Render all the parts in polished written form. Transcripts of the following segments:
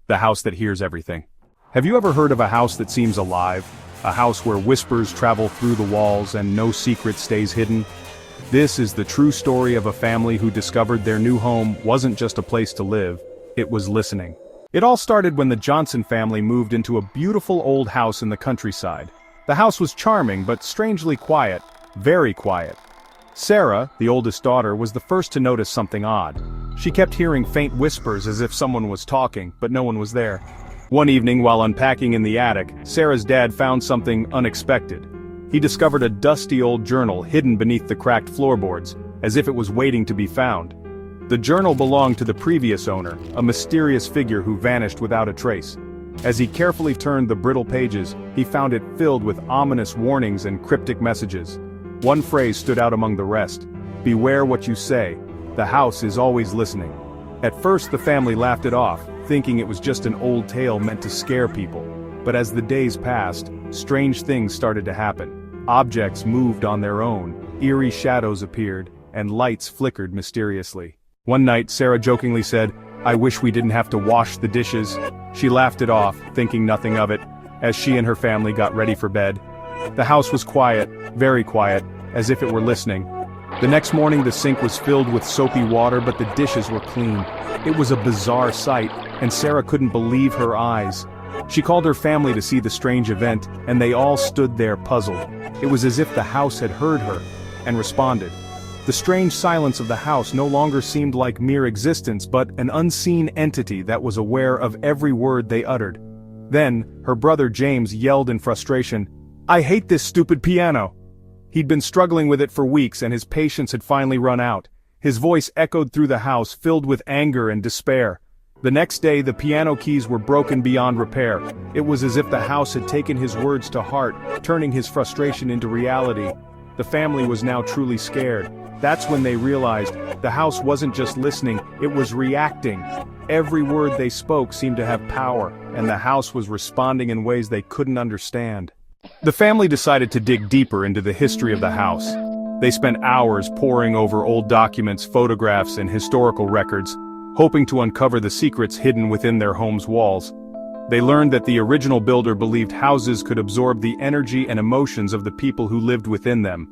The house that hears everything. Have you ever heard of a house that seems alive? A house where whispers travel through the walls and no secret stays hidden? This is the true story of a family who discovered their new home wasn't just a place to live, it was listening. It all started when the Johnson family moved into a beautiful old house in the countryside. The house was charming but strangely quiet, very quiet. Sarah, the oldest daughter, was the first to notice something odd. She kept hearing faint whispers as if someone was talking, but no one was there. One evening while unpacking in the attic, Sarah's dad found something unexpected. He discovered a dusty old journal hidden beneath the cracked floorboards, as if it was waiting to be found. The journal belonged to the previous owner, a mysterious figure who vanished without a trace. As he carefully turned the brittle pages, he found it filled with ominous warnings and cryptic messages. One phrase stood out among the rest: "Beware what you say. The house is always listening." At first the family laughed it off, thinking it was just an old tale meant to scare people. But as the days passed, strange things started to happen. Objects moved on their own, eerie shadows appeared, and lights flickered mysteriously. One night Sarah jokingly said, "I wish we didn't have to wash the dishes." She laughed it off, thinking nothing of it, as she and her family got ready for bed. The house was quiet, very quiet, as if it were listening. The next morning the sink was filled with soapy water, but the dishes were clean. It was a bizarre sight, and Sarah couldn't believe her eyes. She called her family to see the strange event, and they all stood there puzzled. It was as if the house had heard her, and responded. The strange silence of the house no longer seemed like mere existence but an unseen entity that was aware of every word they uttered. Then, her brother James yelled in frustration, "I hate this stupid piano!" He'd been struggling with it for weeks and his patience had finally run out. His voice echoed through the house, filled with anger and despair. The next day the piano keys were broken beyond repair. It was as if the house had taken his words to heart, turning his frustration into reality. The family was now truly scared. That's when they realized the house wasn't just listening, it was reacting. Every word they spoke seemed to have power, and the house was responding in ways they couldn't understand. The family decided to dig deeper into the history of the house. They spent hours poring over old documents, photographs, and historical records, hoping to uncover the secrets hidden within their home's walls. They learned that the original builder believed houses could absorb the energy and emotions of the people who lived within them.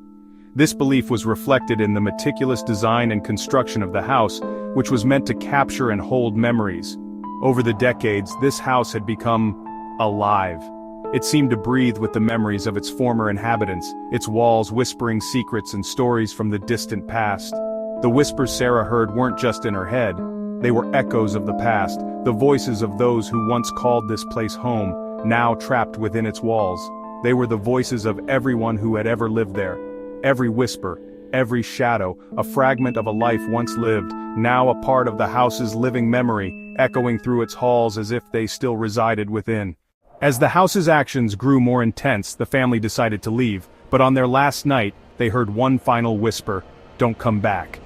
This belief was reflected in the meticulous design and construction of the house, which was meant to capture and hold memories. Over the decades, this house had become alive. It seemed to breathe with the memories of its former inhabitants, its walls whispering secrets and stories from the distant past. The whispers Sarah heard weren't just in her head. They were echoes of the past, the voices of those who once called this place home, now trapped within its walls. They were the voices of everyone who had ever lived there. Every whisper, every shadow, a fragment of a life once lived, now a part of the house's living memory, echoing through its halls as if they still resided within. As the house's actions grew more intense, the family decided to leave, but on their last night, they heard one final whisper: "Don't come back."